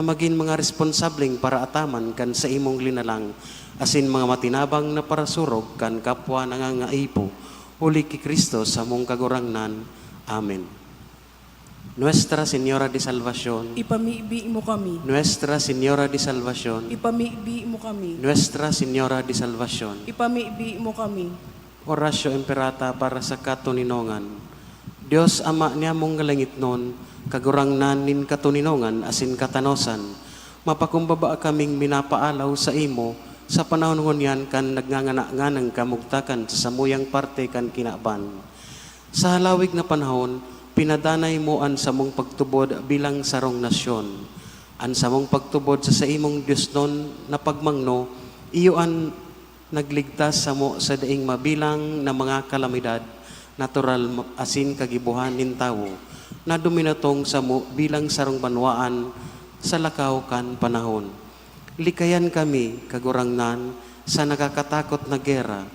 maging mga responsableng para ataman kan sa imong linalang, asin mga matinabang na parasurog kan kapwa nangangaipo, huli ki Kristo sa mong kagurangnan. Amen. Nuestra Señora de Salvación, Ipamibi mo kami. Nuestra Señora de Salvación, Ipamibi mo kami. Nuestra Señora de Salvación. Ipamibi mo kami. Orasyo Imperata para sa katuninongan. Diyos Ama niya mong galangit nun, kagurangnan nin katuninongan asin katanosan, mapakumbaba kaming minapaalaw sa imo, sa panahon ngunyan kan nagnganganang kamugtakan sa samuyang parte kan kinaban. Sa halawig na panahon, pinadanay mo an samong pagtubod bilang sarong nasyon. An samong pagtubod sa imong Diyos nun na pagmangno, iyo an nagligtas sa mo sa daing mabilang na mga kalamidad, natural asin kagibuhan nin tawo, na duminatong sa mo bilang sarong banwaan sa lakaw kan panahon. Likayan kami, kagurangnan, sa nakakatakot na gera.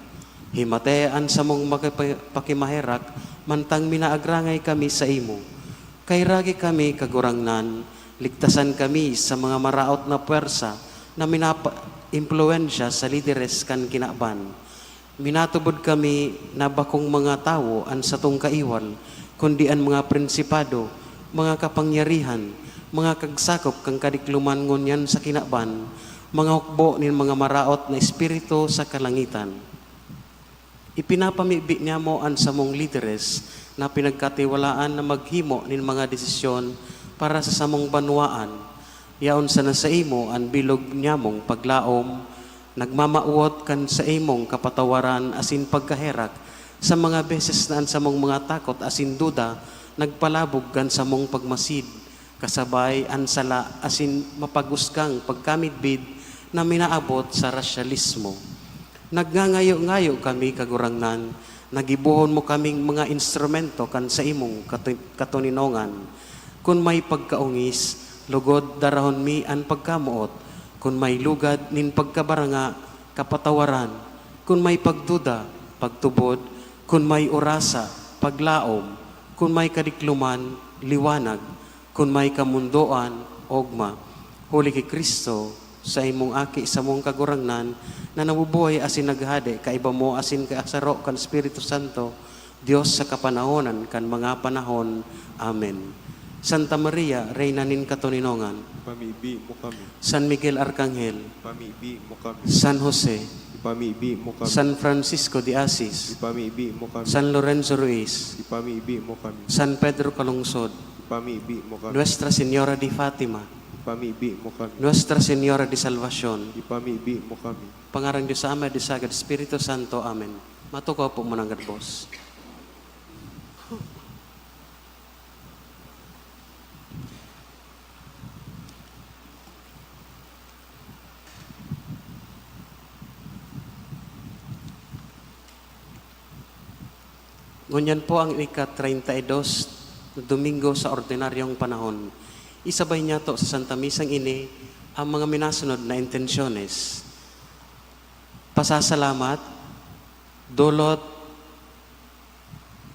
Himatean sa mong pakimaherak, mantang minaagrangay kami sa imo. Kayragi kami, kagurangnan, ligtasan kami sa mga maraot na puwersa na impluensya sa lideres kan kinaban. Minatubod kami na bakong mga tao an satong kaiwal, kundi an mga prinsipado, mga kapangyarihan, mga kagsakop kang kadikluman ngunyan sa kinaban, mga hukbo nin mga maraot na espiritu sa kalangitan. Ipinapamibi niya mo an samong lideres na pinagkatiwalaan na maghimo nin mga desisyon para sa samong banwaan. Yaon sana sa imo an bilog niya mong paglaom, nagmamauot kan sa imong kapatawaran asin pagkaherak sa mga beses na an samong mga takot asin duda, nagpalabog kan samong pagmasid, kasabay an sala asin mapaguskang pagkamidbid na minaabot sa rasyalismo. Nagngangayo-ngayo kami, kagurangnan, nagibuhon mo kaming mga instrumento kan sa imong katuninongan. Kung may pagkaungis, lugod darahon mi an pagkamuot, kung may lugad nin pagkabaranga, kapatawaran, kung may pagduda, pagtubod, kung may orasa, paglaom, kung may kadikluman, liwanag, kung may kamundoan, ogma. Huli ki Kristo, sa imong aki, sa mong kagurangnan, na nabubuhay asin naghade, kaiba mo asin kaasaro kan Espiritu Santo, Diyos sa kapanahonan kan mga panahon. Amen. Santa Maria, Reyna nin katuninongan, Ipamibi mo kami. San Miguel Arcangel, Ipamibi mo kami. San Jose, Ipamibi mo kami. San Francisco de Assis, Ipamibi mo kami. San Lorenzo Ruiz, Ipamibi mo kami. San Pedro Calungsod, Ipamibi mo kami. Nuestra Señora de Fatima, Ipamibi mo kami. Nuestra Señora de Salvación, Ipamibi mo kami. Pangarang Diyos sa Ama, Diyos sa Agad, Espiritu Santo. Amen. Matukaw po mo ng garbos. Ngunyan po ang ika-32 na Domingo sa ordinaryong panahon. Isabay niya to sa Santa Misang ini ang mga minasunod na intensyones. Pasasalamat, dulot,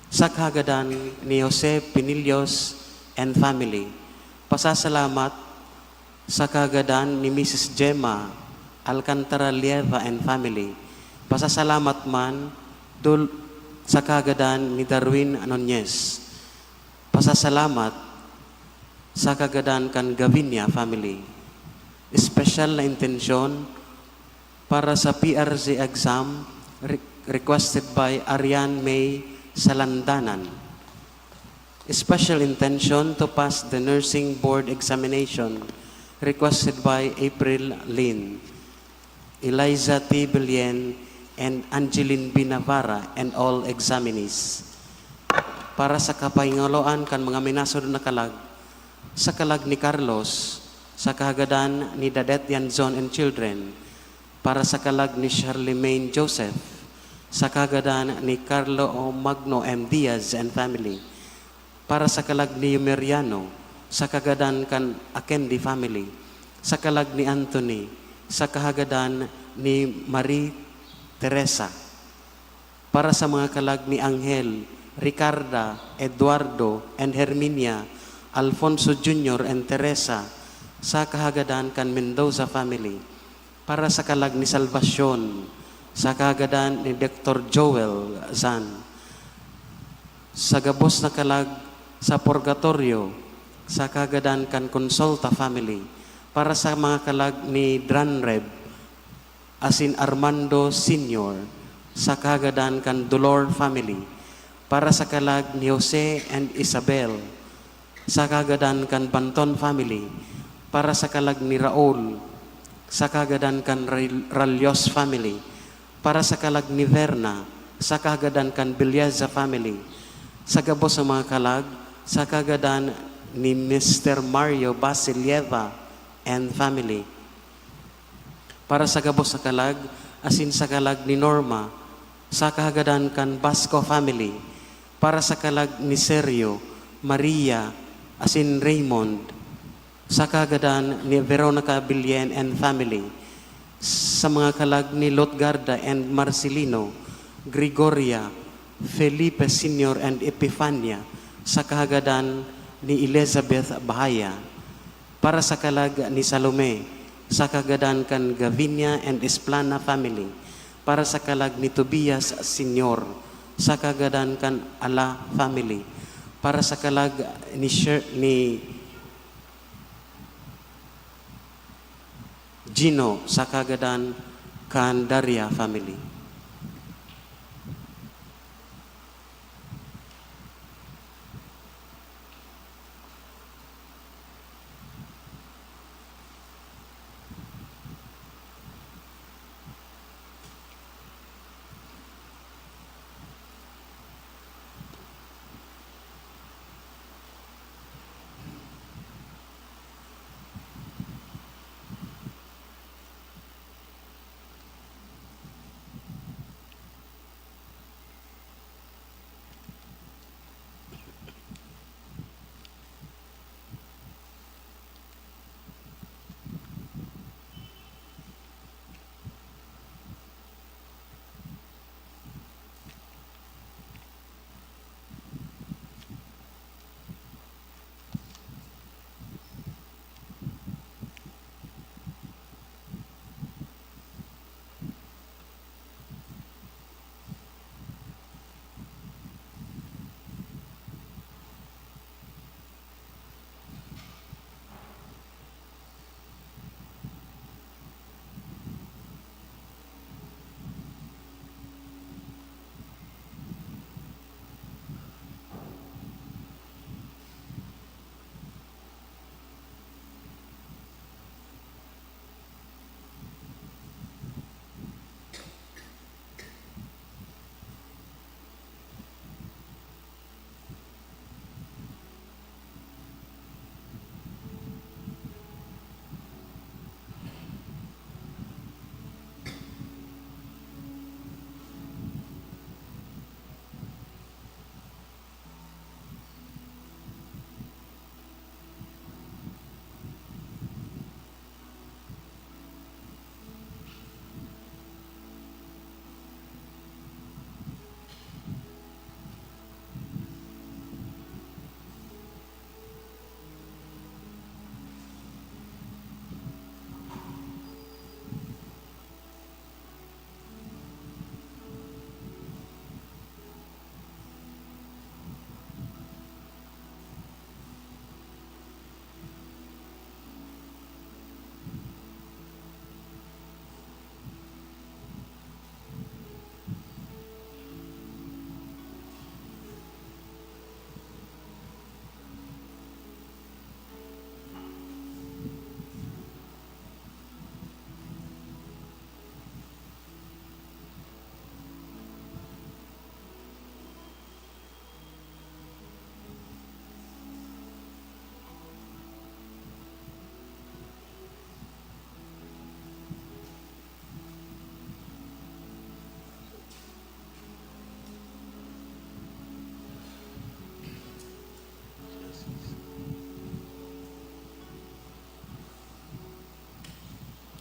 sa kagadan ni Jose Pinillos and family. Pasasalamat sa kagadan ni Mrs. Gemma Alcantara Lieva and family. Pasasalamat man sa kagadan ni Darwin Anonyes. Pasasalamat sa kagadan kan Gavinia family. Special na intensyon para sa PRC exam requested by Ariane May Salandanan. Special intention to pass the nursing board examination requested by April Lin, Eliza T. Bilien, and Angeline B. Navarra and all examinees. Para sa kapahingaloan kan mga minasod na kalag, sa kalag ni Carlos, sa kahagadan ni Dadet Yanzon and children, para sa kalag ni Charlemagne Joseph, sa kahagadan ni Carlo O. Magno M. Diaz and family, para sa kalag ni Yumeriano, sa kahagadan kan Akendi family, sa kalag ni Anthony, sa kahagadan ni Marie Teresa, para sa mga kalag ni Angel, Ricarda, Eduardo, and Herminia, Alfonso Jr. and Teresa, sa kahagadan kan Mendoza family, para sa kalag ni Salvacion, sa kahagadan ni Dr. Joel Zan, sa gabos na kalag sa Purgatorio, sa kahagadan kan Consulta family, para sa mga kalag ni Dranreb, asin Armando Sr., sa kahagadan kan Dolor family, para sa kalag ni Jose and Isabel, sa kahagadan kan Banton family, para sa kalag ni Raul, sa kahagadan kan Ralios family, para sa kalag ni Verna, sa kahagadan kan Bilyaza family, sa gabos sa mga kalag, sa kahagadan ni Mr. Mario Basilieva and family, para sa gabos sa kalag, asin sa kalag ni Norma, sa kahagadan kan Basco family, para sa kalag ni Sergio, Maria, asin Raymond, sa kahagadan ni Veronica Billen and family, sa mga kalag ni Lotgarda and Marcelino, Gregoria, Felipe Sr. and Epifania, sa kahagadan ni Elizabeth Bahaya, para sa kalag ni Salome, sa kahagadan kan Gavinia and Esplana family, para sa kalag ni Tobias Sr., sa kahagadan kan Ala family, para sa kalag ni Gino, sa kahagadan kan Daria family.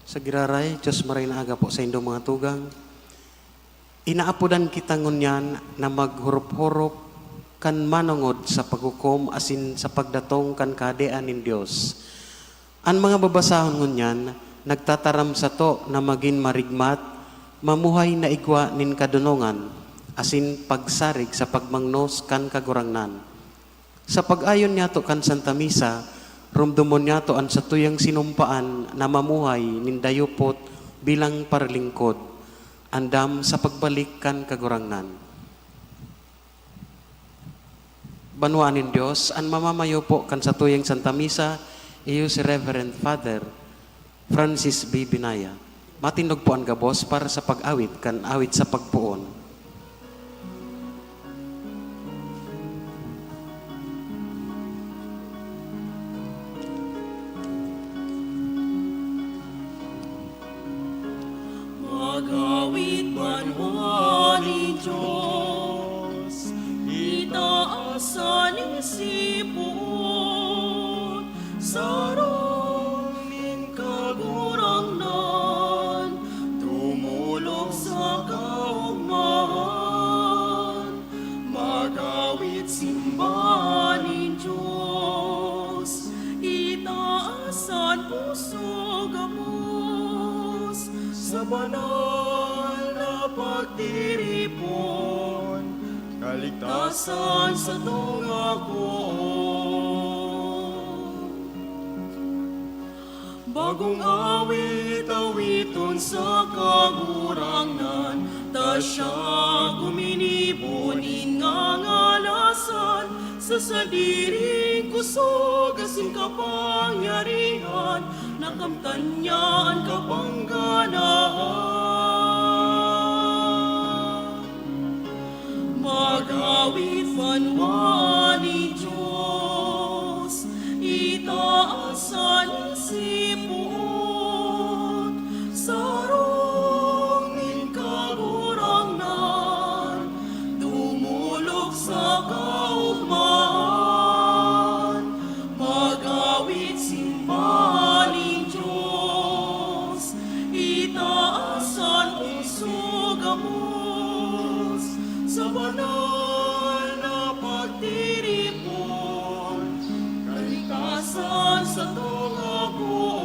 Sa giraray, Diyos maray na aga po sa inyong mga tugang. Inaapudan kita ngunyan na maghurup-hurup kan manungod sa paghukom asin sa pagdatong kan kadean nin Dios. Ang mga babasahon ngunyan, nagtataram sa to na maging marigmat, mamuhay na igwa nin kadunongan, asin pagsarig sa pagmangnos kan kagurangnan. Sa pag-ayon niya to kan Santa Misa, rumdumon niya to an sa tuyang sinumpaan na mamuhay nin dayupot bilang parlingkod, andam sa pagbalik kan kagurangnan. Banwaanin Diyos, ang mamamayo po kan sa tuyang Santa Misa, iyo si Reverend Father Francis B. Binaya. Matindog po ang gabos para sa pag-awit kan awit sa pagpuon. Magawit banwani Diyos, itaasan ng sipon, sarangin kagurangnan, tumulog sa kaugmahan. Magawit simbahan Diyos, itaasan puso gamos, sa banal na pagtiripon, kaligtasan sa tungakon. Bagong awit-awiton sa kagurangan, ta siya guminibunin nga ngalasan, sa sadiring kusog asin kapangyarihan, nakamtan niya ang kapangganahan. Magawit banwani Diyos, itaasan ng sipon, sarangin kagurangnan, tumulog sa kaugmahan. Magawit simbahan Diyos, itaasan puso gamos, sa banal na pagtiripon, kaligtasan sa tungakon.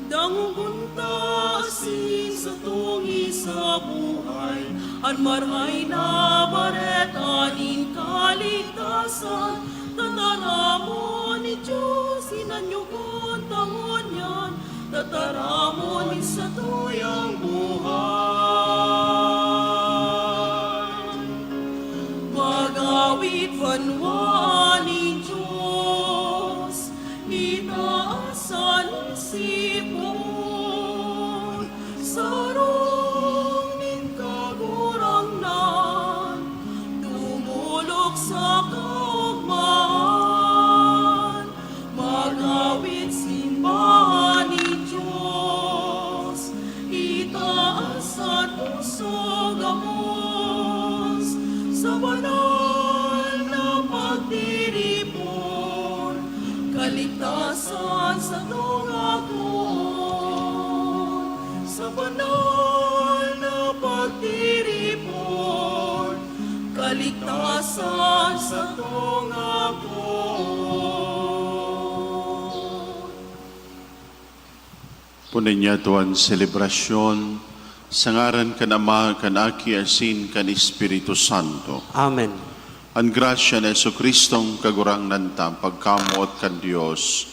Dangugunta asin sa tungi sa buhay, at maray na baretanin kaligtasan, tataramon ni Diyos, inanyugon tangon yan, tataramon sa tuyang buhay. Magawit banwani Diyos, itaasan ng sipon, sarangin kagurangnan, tumulog sa kaugmahan. Magawit simbahan Diyos, itaasan puso gamos, sa banal na pagtiripon, kaligtasan sa tungakon. Sa banal na pagtiripon, kaligtasan sa tungakon. Punin niya tuan selebrasyon sa ngaran kan Ama, kan Aki, asin kan Espiritu Santo. Amen. Ang grasya na Jesucristong kagurangnan tam pagkamuot kan Dios,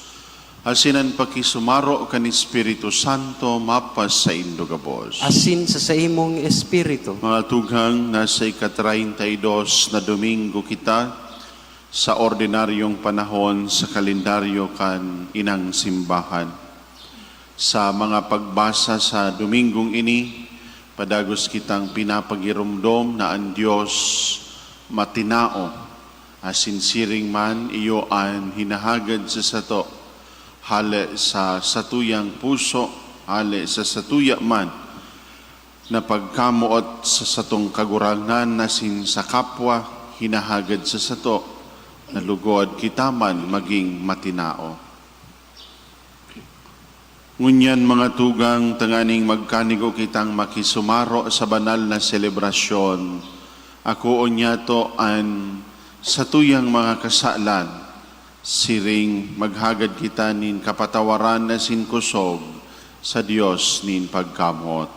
asinan pakisumaro kan Espiritu Santo mapas sa indugabos. Asin sa imong espiritu. Mga tughang nasa ika-32 na Domingo kita sa ordinaryong panahon sa kalendaryo kan inang simbahan. Sa mga pagbasa sa Domingong ini, padagos kitang pinapagirumdom na ang Diyos matinao, asin siring man iyo ang hinahagad sa sato, hale sa satuyang puso, hale sa satuya man, na pagkamuot sa satong kagurangan nasin sa kapwa, hinahagad sa sato, na lugod kita man maging matinao. Ngunyan mga tugang tanganing magkanigo kitang makisumaro sa banal na selebrasyon. Ako o niya to an sa tuyang mga kasalan Siring maghagad kita nin kapatawaran na sinkusog sa Dios nin pagkamot.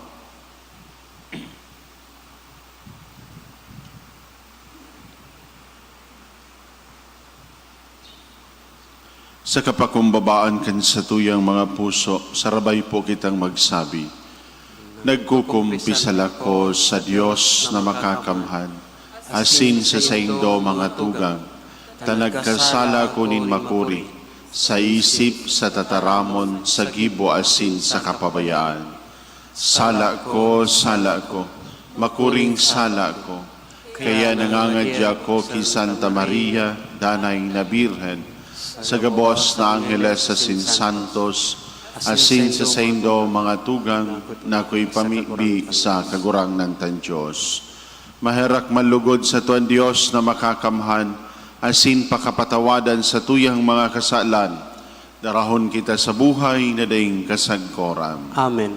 Sa kapakumbabaan kan sa tuyang mga puso, sarabay po kitang magsabi, nagkukumpisal ako sa Diyos na makakamhan, asin sa saindo mga tugang, tanagkasala ko nin makuri, sa isip, sa tataramon, sa gibo asin sa kapabayaan. Sala ko, makuring sala ko, kaya nangangadya ko ki Santa Maria, danay na Birhen, sa gabos na Angeles sa Santos, asin sa saindo mga tugang na ko'y pamibi sa kagurang ng tan Diyos. Maherak malugod sa tuan Diyos na makakamhan, asin pakapatawadan sa tuyang mga kasalan, darahon kita sa buhay na daing kasagkoram. Amen.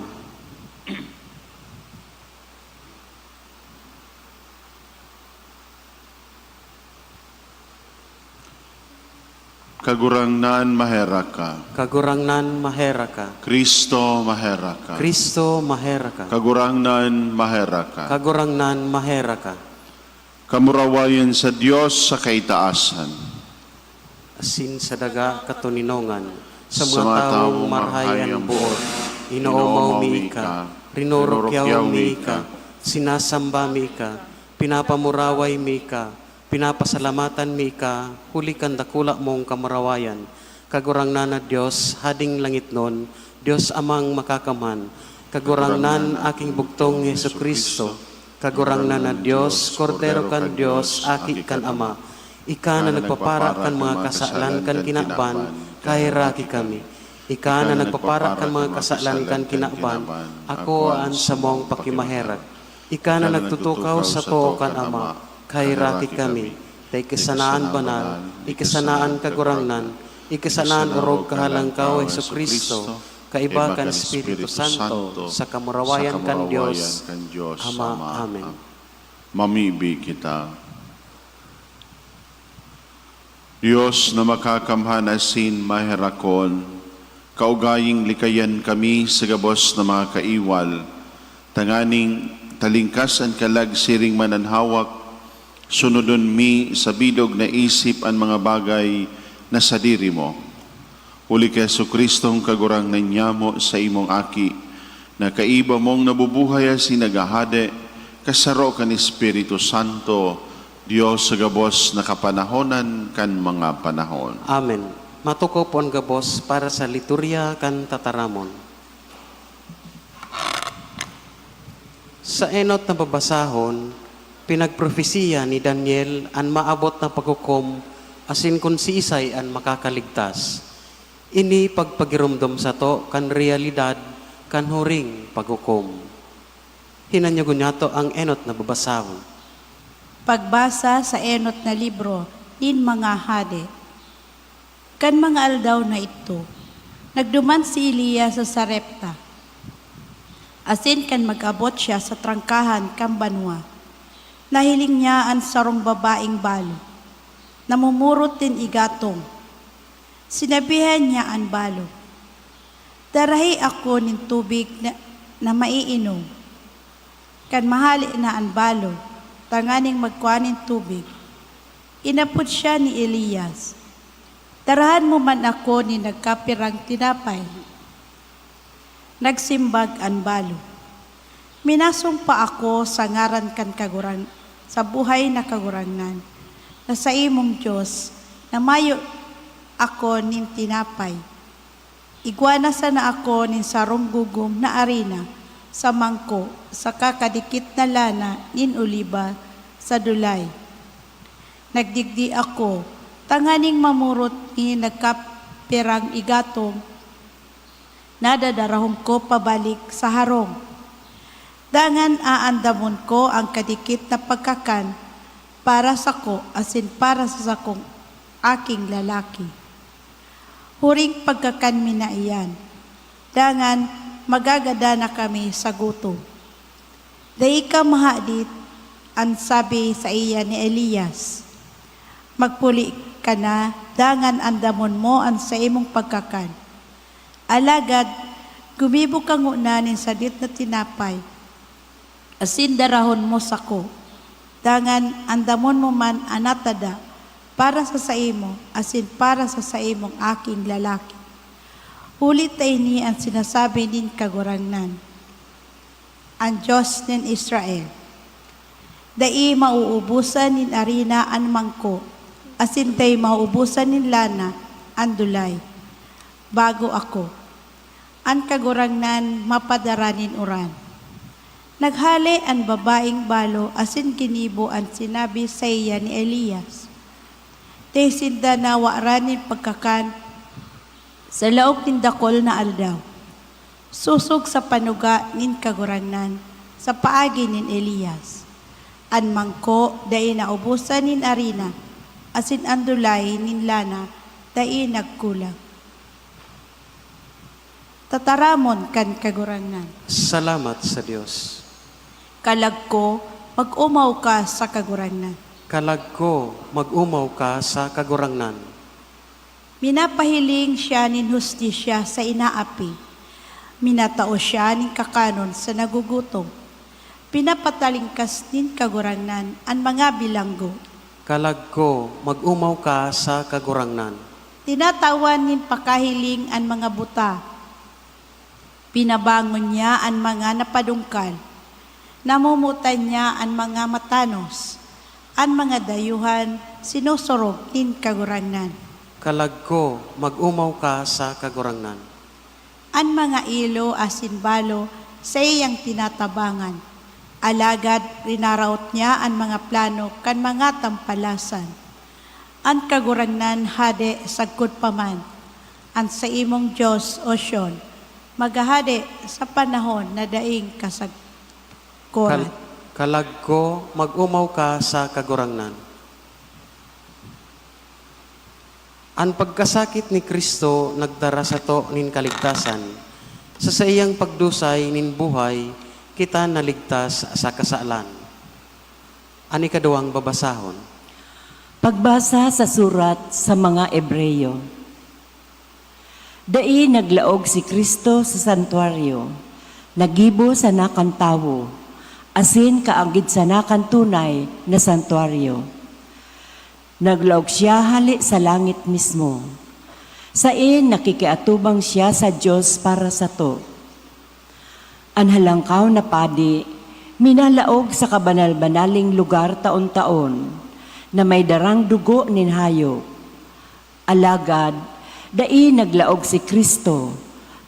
Kagurangnan maheraka, Kagurangnan maheraka. Kristo maheraka, Kristo maheraka. kagurangnan maheraka, Kagurangnan maheraka. kamurawayan sa Diyos sa kaitaasan, Asin sa daga katuninongan. Sa Sa mga mga taong taong marhayan marhayan buod. Inoomaw mi ka. Rinurukyaw mi ka. Sinasamba mi ka. Pinapamuraway mi ka. Pinapasalamatan mi ka. Huli kan dakula mong kamarawayan. Kagurangnan na Diyos, hading langit nun. Diyos amang makakamhan. Kagurangnan aking bugtong Yesu Kristo. Kagurangnan na Diyos, kordero kan Diyos, aki kan Ama. Ika na nagpapara kan mga kasalan kan kinaban, kahiraki kami. Ika na nagpapara kan mga kasalan kan kinaban, ako an sa mong pakimaherak. Ika na nagtutukaw sa to kan Ama, kahiraki kami. Tay kasanaan banal, ikasanaan kagurangnan, ikasanaan orog kahalangkaw Yesu Kristo, kaiba kan Espiritu Santo, sa kamurawayan kan Diyos, Ama. Amen. Mamibi kita. Diyos na makakamhan asin maherakon, kaugaying likayan kami sa gabos na mga kaiwal, tanganing talingkas an kalag siring mananhawak, sunodon mi sa bidog na isip an mga bagay na sa diri mo. Uli kay Yesu Kristong kagurang nanyamo sa imong aki, na kaiba mong nabubuhay asin nagahade, kasaro kan Espiritu Santo, Diyos sa gabos na kapanahonan kan mga panahon. Amen. Matuko po ang gabos para sa liturya kan tataramon. Sa enot na babasahon, pinagprofesiya ni Daniel ang maabot na paghukom asin kun si Isay ang makakaligtas. Ini pagpagirumdom sa to kan realidad kan huring paghukom. Hinanyagon niya to ang enot na babasahon. Pagbasa sa enot na libro, din mga hade. Kan mga aldaw na ito, nagduman si Eliya sa Sarepta. Asin kan mag-abot siya sa trangkahan kan banwa. Nahiling niya ang sarong babaeng balo. Namumurot din igatong. Sinabihan niya ang balo, darahi ako nin tubig na maiinom. Kan mahali na ang balo, tanganing magkuhanin tubig. Inapod siya ni Elias, darahan mo man ako ni nagkapirang tinapay. Nagsimbag ang balo. Minasong pa ako sa ngaran kan kagurang, sa buhay na kagurangnan, na sa imong Diyos, na mayo ako nin tinapay. Igwana sana ako nin sarong gugom na arena, sa mangko, sa kakadikit na lana, nin uliba, sa dulay. Nagdigdi ako, tanganing mamurot ni nagkapirang igatong, nadadarahong ko pabalik sa harong. Dangan aandamon ko ang kadikit na pagkakan para sa ko, asin para sa sakong aking lalaki. Huring pagkakan mina iyan. Dangan magagada na kami sa gutom. Dahi ka mahadit, ang sabi sa iya ni Elias, magpuli ka na, dangan andamon mo ang sa imong pagkakan. Alagad, gumibo kang unanin sa dit na tinapay, asin darahon mo sako, dangan andamon mo man anatada, para sa imo, asin para sa imong aking lalaki. Ulit ay ni ang sinasabi nin kagurangnan, ang Diyos nin Israel. Dai mauubusan nin arina an mangko, asin day mauubusan nin lana an dulay. Bago ako, an kagurangnan mapadaranin uran. Naghali ang babaeng balo, asin kinibo ang sinabi sa iya ni Elias. Day sinda na waranin pagkakan, sa laog nin dakol na aldaw, susog sa panuga nin kagurangnan, sa paagi nin Elias. An mangko, dai naubusan nin arina, asin andulay nin lana, dai nagkulang. Tataramon kan kagurangnan. Salamat sa Dios. Kalag ko, mag-umaw ka sa kagurangnan. Kalag ko, mag-umaw ka sa kagurangnan. Minapahiling siya nin hustisya sa inaapi. Minatao siya nin kakanon sa nagugutom. Pinapatalingkas nin kagurangnan ang mga bilanggo. Kalag ko, mag-umaw ka sa kagurangnan. Tinatawan nin pakahiling ang mga buta. Pinabangon niya ang mga napadungkal. Namumutan niya ang mga matanos. Ang mga dayuhan sinusurog nin kagurangnan. Kalag ko, mag-umaw ka sa kagurangnan. Ang mga ilo asin balo sa iyang tinatabangan. Alagad rinaraot niya ang mga plano kan mga tampalasan. Ang kagurangnan hade sagkod paman. Ang sa imong Diyos o Sion, magahade sa panahon na daing kasagkuran. Kalag ko, mag-umaw ka sa kagurangnan. Ang pagkasakit ni Kristo nagdara sa to nin kaligtasan. Sa iyang pagdusay nin buhay, kita naligtas sa kasalan. Ani kaduang babasahon. Pagbasa sa surat sa mga Ebreyo. Dai naglaog si Kristo sa santuaryo, nagibo sa nakantawo, asin kaagid sa nakantunay na santuaryo. Naglaog siya hali sa langit mismo. Sain nakikiatubang siya sa Diyos para sa to. Ang halangkaw na padi, minalaog sa kabanal-banaling lugar taon-taon, na may darang dugo nin hayop. Alagad, dai naglaog si Kristo,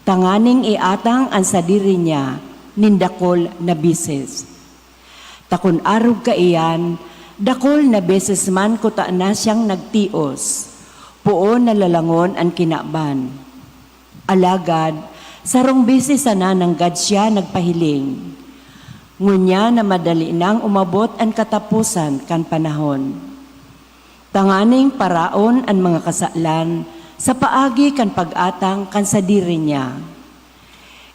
tanganing iatang ang sadiri niya, nindakol na bises. Takon arog kaiyan, dakol na beses man ko na siyang nagtios, puon na lalangon ang kinaban. Alagad, sarong beses na nanggad siya nagpahiling. Ngunya na madali nang umabot ang katapusan kan panahon. Tanganing paraon ang mga kasalan sa paagi kan pag-atang kan sadiri niya.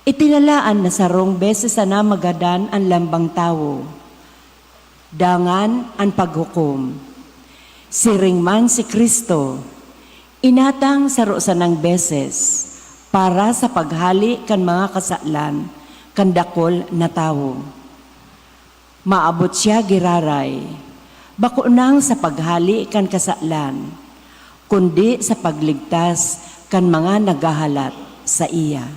Itinalaan na sarong beses na magadan ang lambang tawo. Dangan ang paghukom. Siring man si Kristo, inatang saro sa ng beses para sa paghali kan mga kasalan kan dakol na tawo. Maabot siya giraray, bako nang sa paghali kan kasalan, kundi sa pagligtas kan mga nagahalat sa iya.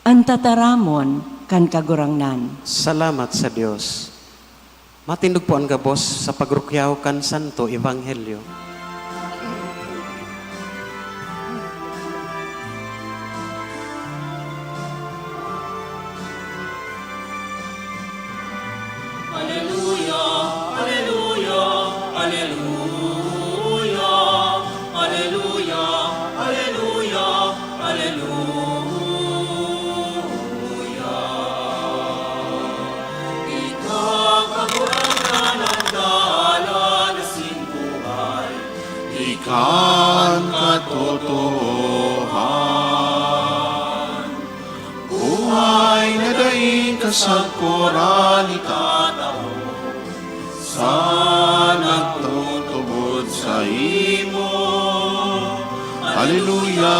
Ang tataramon kan kagurangnan. Salamat sa Dios. Matindog po ang gabos sa pagrukyaw kan Santo Ebanghelyo. Alleluia, alleluia, alleluia, alleluia, alleluia, alleluia. Ikaw kagurangan ang dalan na sinbuhay. Ikan katotohan, buhay na daing kasagkuran itatao, sa nagtulong Alleluia.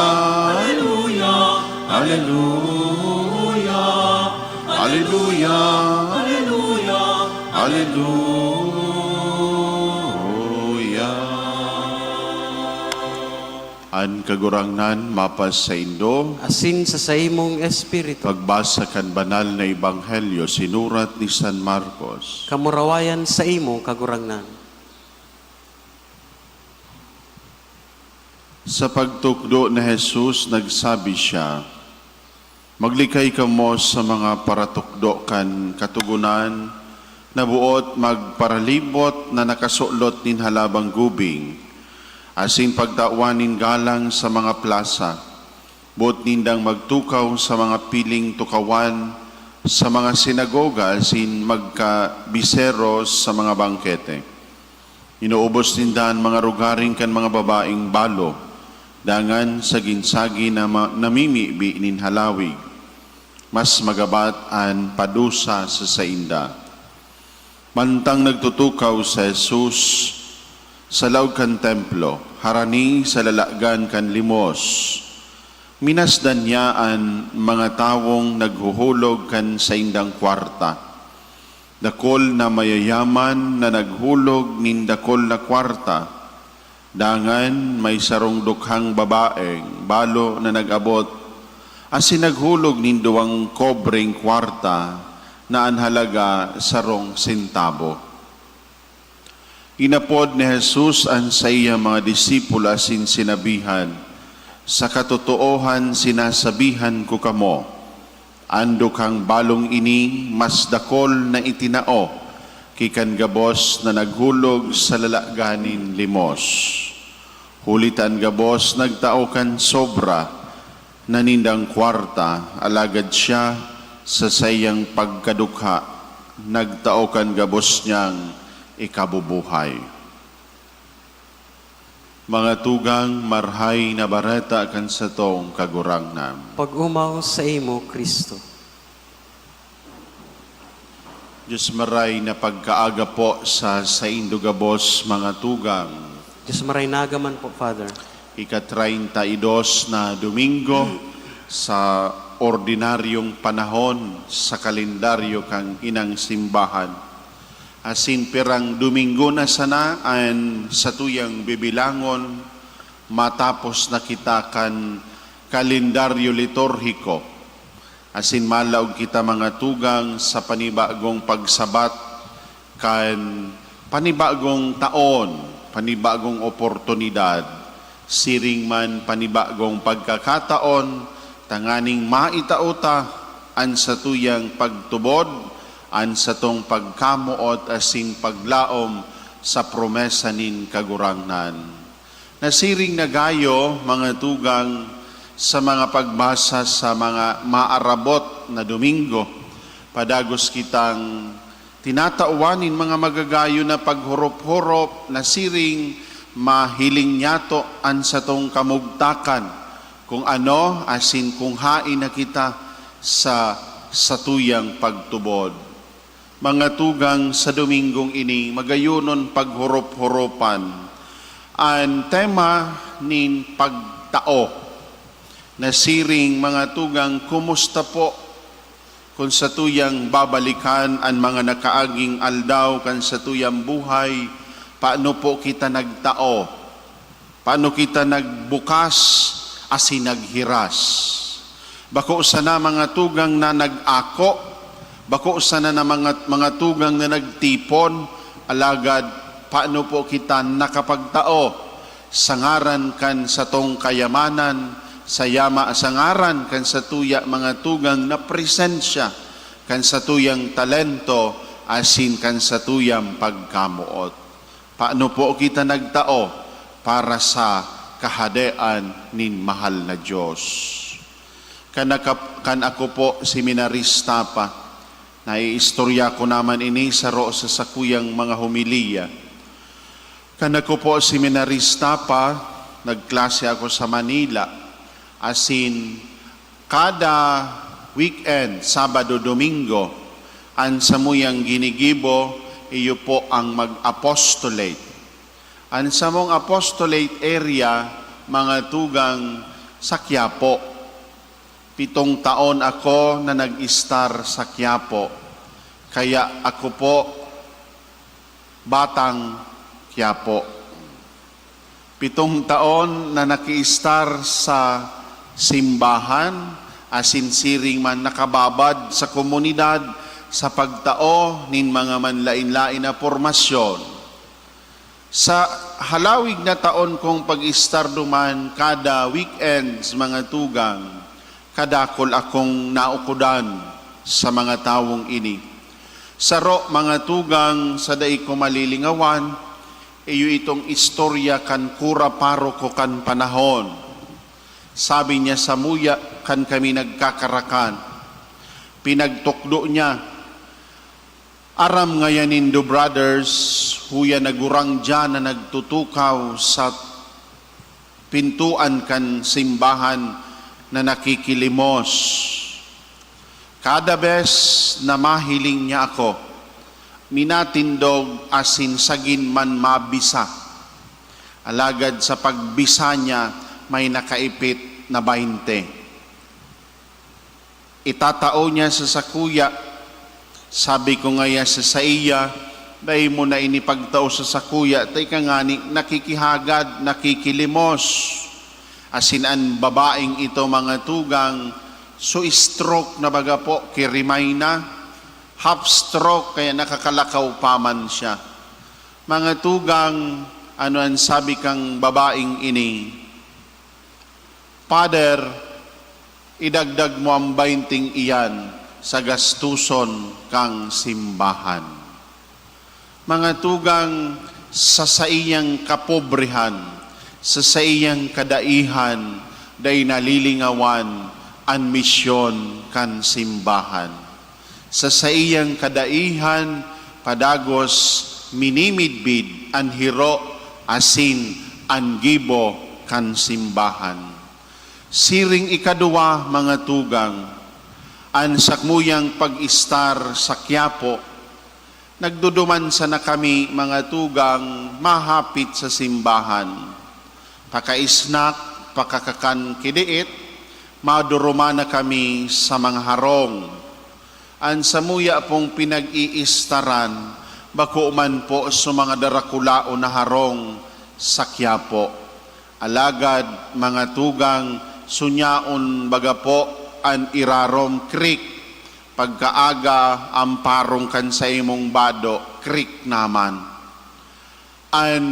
Alleluia. Alleluia. Alleluia. Alleluia. Alleluia. An kagurangnan mapas sa Indo, Asin sa saimong espiritu, pagbasa kan banal na ebanghelyo sinurat ni San Marcos. kamurawayan sa imo kagurangnan. Sa pagtukdo na Jesus, nagsabi siya, maglikay kamo sa mga paratukdo kan katugunan na buot magparalibot na nakasulot nin halabang gubing, asin pagdawanin galang sa mga plasa, buot nindang magtukaw sa mga piling tukawan, sa mga sinagoga, asin magkabiseros sa mga bangkete. Inuubos nindahan mga rugaring kan mga babaeng balo, dangan sa ginsagi na namimibi nin halawig, mas magabat an padusa sa sainda. Mantang nagtutukaw sa Jesus sa lawg kan templo, harani sa lalaggan kan limos, minasdan niya ang mga tawong naghuhulog kan saindang kwarta. Dakol na mayayaman na naghulog nin dakol na kwarta, dangan may sarong dukhang babaeng balo na nag-abot, asin naghulog nin duwang kobreng kwarta na ang halaga sarong sentabo. Inapod ni Jesus ang sa iya mga disipulo asin sinabihan, sa katotoohan sinasabihan ko kamo, ando kang balong ini mas dakol na itinao, kikan gabos na naghulog sa lalaganin limos. Hulitan gabos nagtao kan sobra, nanindang kwarta, alagad siya sa sayang pagkadukha, nagtao kan gabos niyang ikabubuhay. Mga tugang marhay na bareta kan sa tong kagurangnan. Pag-umaw sa imo, Kristo. Diyos maray na pagkaaga po sa Indugabos mga tugang. Diyos maray nagaman po, Father. Ika-32 na Domingo sa ordinaryong panahon sa kalendaryo kang inang simbahan. Asin pirang Domingo na sana an sa tuyang bibilangon matapos na kita kan kalendaryo liturhiko. Asin malaog kita mga tugang sa panibagong pagsabat kan panibagong taon, panibagong oportunidad, siring man panibagong pagkakataon, tanganing maitauta an sa tuyang pagtubod, an sa tong pagkamuot asin paglaom sa promesa nin kagurangnan. Nasiring na gayo, mga tugang, sa mga pagbasa sa mga maarabot na Domingo, padagos kitang tinatauanin mga magagayo na paghurop-hurop na siring mahiling nyato an sa tong kamugtakan, kung ano asin kung hain na kita sa tuyang pagtubod. Mga tugang sa Domingong ini, magayunon paghurop-huropan. Ang tema nin pagtao, na siring mga tugang, kumusta po kung sa tuyang babalikan ang mga nakaaging aldaw kan sa tuyang buhay, paano po kita nagtao? Paano kita nagbukas asin naghiras? Bako sana mga tugang na nag-ako, bako sana na mga tugang na nagtipon, alagad paano po kita nakapagtao sa ngaran kan sa tong kayamanan, sa ngaran kan sa tuya mga tugang na presensya, kan sa tuyang talento, asin kan sa tuyang pagkamuot. Paano po kita nagtao para sa kahadean nin mahal na Diyos? Kan ako po seminarista pa, naiistorya ko naman ini sa sakuyang mga humiliya. Kan ako po seminarista pa, nagklase ako sa Manila, asin kada weekend, Sabado, Domingo, ang samuyang ginigibo, iyo po ang mag-apostolate. Ang samong apostolate area, mga tugang sa Quiapo. 7 taon ako na nag-star sa Quiapo. Kaya ako po, batang Quiapo. 7 taon na naki-star sa simbahan, asinsiring man nakababad sa komunidad, sa pagtao nin mga manlain-lain na formasyon. Sa halawig na taon kong pag-star duman, kada weekends mga tugang, kadakol akong naukudan sa mga tawong ini. Saro mga tugang sa daig ko malilingawan, iyo itong istorya kan kura paroko kan panahon. Sabi niya sa muya kan kami nagkakarakan. Pinagtukdo niya, aram ngayon indo brothers, huya nagurang dyan na nagtutukaw sa pintuan kan simbahan na nakikilimos. Kada bes na mahiling niya ako, minatindog asin sagin man mabisa. Alagad sa pagbisa niya, may nakaipit na 20. Itatao niya sa sakuya. Sabi ko ngaya sa iya, dahil mo na inipagtao sa sakuya, tay ka nga nakikihagad, nakikilimos. Asin an babaeng ito mga tugang, so stroke na baga po, kirimay na, half stroke, kaya nakakalakaw pa man siya. Mga tugang, ano ang sabi kang babaeng ini, Father, idagdag mo ang 20 iyan sa gastuson kang simbahan. Mga tugang, sa iyang kapobrehan, sa iyang kadaihan, day nalilingawan ang misyon kan simbahan. Sa iyang kadaihan, padagos minimidbid ang hiro asin ang gibo kan simbahan. Siring ikadua mga tugang, ang sakmuyang pag-istar sa Quiapo, nagduduman sana kami mga tugang mahapit sa simbahan. Pakaisnak, pakakakan kidiit, maduruma na kami sa mga harong. Ang samuya pong pinag-iistaran, bako man po sa mga darakulao na harong sa Quiapo. Alagad, mga tugang, sunyaon baga po ang Irarom Creek. Pagkaaga, ang parong kan sa imong bado, creek naman. Ang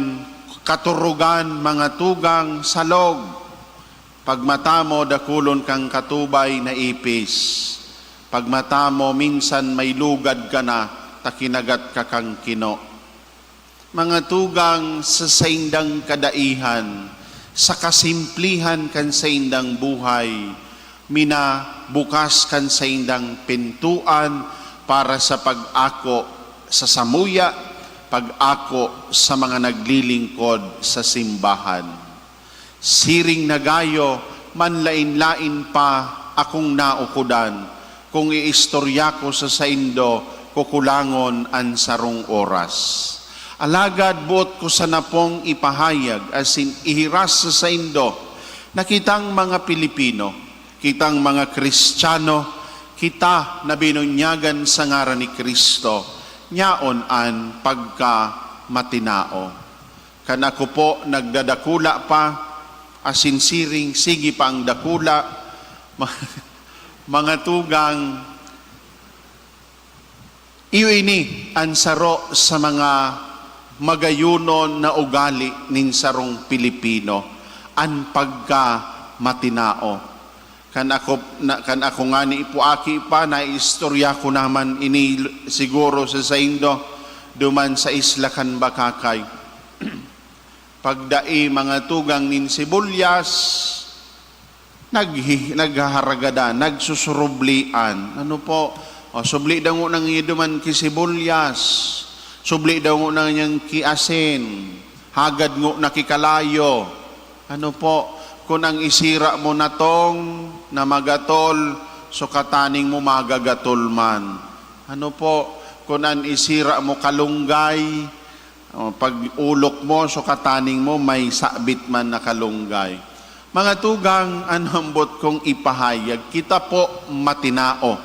katurugan mga tugang salog, pagmata mo dakulon kang katubay na ipis, pagmata mo minsan may lugad ka na, takinagat ka kang kino. Mga tugang sa saindang kadaihan, sa kasimplihan kan saindang buhay, minabukas kan saindang pintuan para sa pag-ako sa samuya, pag-ako sa mga naglilingkod sa simbahan. Siring nagayo, manlain-lain pa akong naukudan, kung iistorya ko sa saindo, kukulangon ang sarong oras. Alagad buot ko sa napong ipahayag, asin ihiras sa saindo, nakitang mga Pilipino, kitang mga Kristiyano, kita na binunyagan sa ngaran ni Kristo, nyaon an pagka matinao. Kanako po nagdadakula pa, asinsiring sige pa ang dakula, mga tugang, iyo ini ang saro sa mga magayunon na ugali nin sarong Pilipino, ang pagka matinao. Kan ako nga ni ipuaki pa, na istorya ko naman ini siguro sa saindo, duman sa isla kan Bakakay. Pagdai mga tugang nin Sibulyas, naghaharagada, nagsusurublian. Ano po? Subli daw ngo nang iduman ki Sibulyas, subli daw ngo nang niyang ki Asin, hagad ngo nakikalayo. Ano po? Kung ang isira mo na tong na magatol, so kataning mo magagatol man. Ano po? Kung ang isira mo kalunggay, Pag ulok mo, so kataning mo, may sabit man na kalunggay. Mga tugang, anambot kong ipahayag, kita po matinao.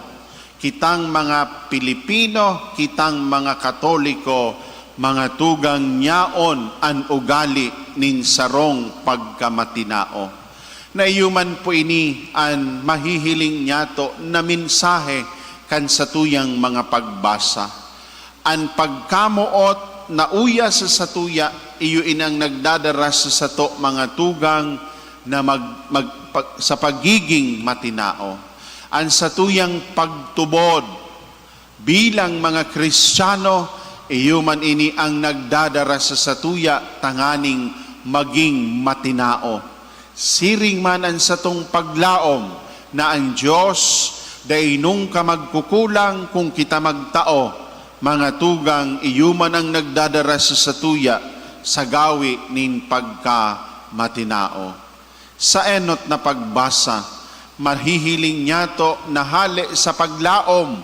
Kitang mga Pilipino, kitang mga Katoliko, mga tugang nyaon an ugali nin sarong pagkamatinao. Naiyuman po ini an mahihiling nyato na mensahe kan sa tuyang mga pagbasa. An pagkamuot na uya sa satuya, iyo inang nagdadara sa sato mga tugang na sa pagiging matinao. Ang satuyang pagtubod bilang mga Kristiyano, iyo man ini ang nagdadara sa satuya tanganing maging matinao. Siring man ang satong paglaom na ang Diyos dahil nung ka magkukulang kung kita magtao, mga tugang, iyuman ang nagdadara sa satuya sa gawi nin pagka-matinao. Sa enot na pagbasa, mahihiling niyato na hali sa paglaom,